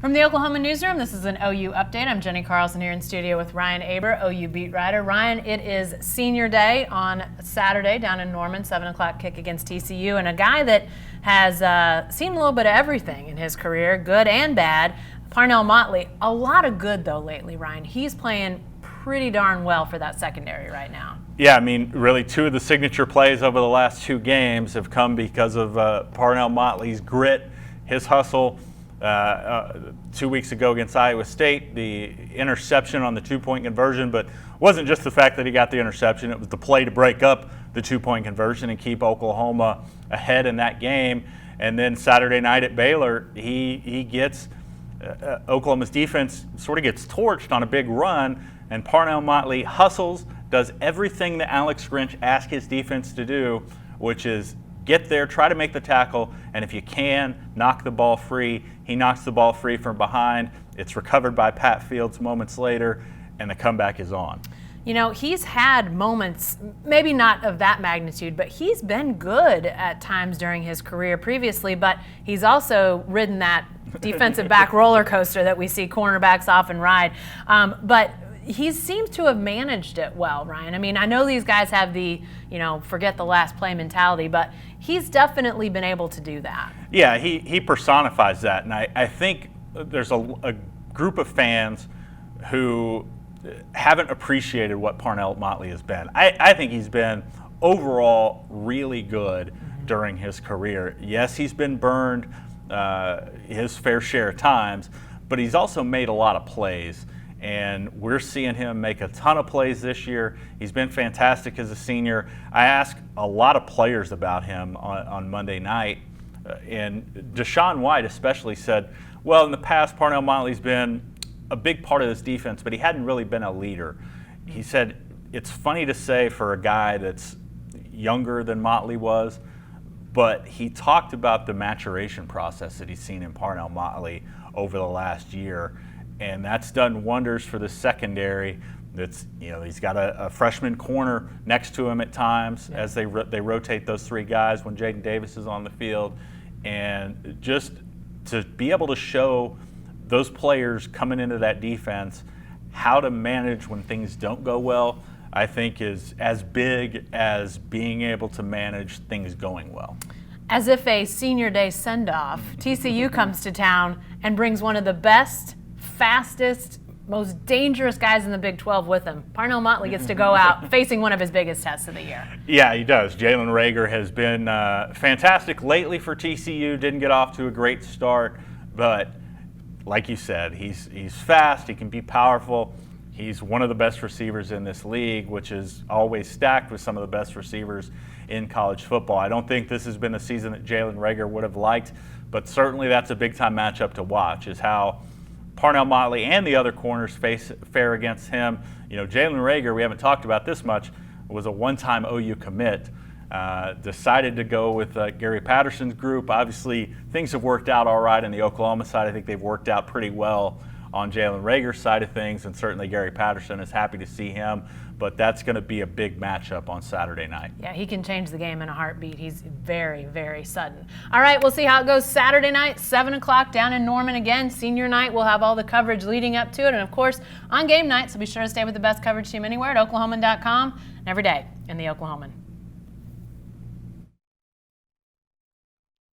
From the Oklahoma newsroom, this is an OU update. I'm Jenny Carlson here in studio with Ryan Aber, OU beat writer. Ryan, it is senior day on Saturday down in Norman, 7 o'clock kick against TCU, and a guy that has seen a little bit of everything in his career, good and bad, Parnell Motley. A lot of good, though, lately, Ryan. He's playing pretty darn well for that secondary right now. Yeah, I mean, really, two of the signature plays over the last two games have come because of Parnell Motley's grit, his hustle. 2 weeks ago against Iowa State, the interception on the two-point conversion, but wasn't just the fact that he got the interception, it was the play to break up the two-point conversion and keep Oklahoma ahead in that game. And then Saturday night at Baylor, he gets Oklahoma's defense sort of gets torched on a big run, and Parnell Motley hustles, does everything that Alex Grinch asked his defense to do, which is get there, try to make the tackle, and if you can, knock the ball free. He knocks the ball free from behind. It's recovered by Pat Fields moments later, and the comeback is on. You know, he's had moments, maybe not of that magnitude, but he's been good at times during his career previously, but he's also ridden that defensive back roller coaster that we see cornerbacks often ride. But he seems to have managed it well, Ryan. I mean, I know these guys have the, forget the last play mentality, but he's definitely been able to do that. Yeah, he personifies that, and I think there's a group of fans who haven't appreciated what Parnell Motley has been. I think he's been overall really good during his career. Yes, he's been burned his fair share of times, but he's also made a lot of plays. And we're seeing him make a ton of plays this year. He's been fantastic as a senior. I asked a lot of players about him on Monday night, and Deshaun White especially said, well, in the past, Parnell Motley's been a big part of this defense, but he hadn't really been a leader. He said, it's funny to say for a guy that's younger than Motley was, but he talked about the maturation process that he's seen in Parnell Motley over the last year. And that's done wonders for the secondary. That's he's got a freshman corner next to him at times as they rotate those three guys when Jaden Davis is on the field, and just to be able to show those players coming into that defense how to manage when things don't go well, I think is as big as being able to manage things going well. As if a senior day send-off, TCU comes to town and brings one of the best, fastest, most dangerous guys in the Big 12 with him. Parnell Motley gets to go out facing one of his biggest tests of the year. Yeah, he does. Jalen Reagor has been fantastic lately for TCU. Didn't get off to a great start, but like you said, he's fast. He can be powerful. He's one of the best receivers in this league, which is always stacked with some of the best receivers in college football. I don't think this has been a season that Jalen Reagor would have liked, but certainly that's a big-time matchup to watch, is how Parnell Motley and the other corners fare against him. Jalen Reagor, we haven't talked about this much, was a one-time OU commit. Decided to go with Gary Patterson's group. Obviously, things have worked out all right on the Oklahoma side. I think they've worked out pretty well on Jalen Reagor's side of things, and certainly Gary Patterson is happy to see him. But that's going to be a big matchup on Saturday night. Yeah, he can change the game in a heartbeat. He's very, very sudden. All right, we'll see how it goes Saturday night, 7 o'clock down in Norman again. Senior night, we'll have all the coverage leading up to it. And, of course, on game night, so be sure to stay with the best coverage team anywhere at oklahoman.com and every day in the Oklahoman.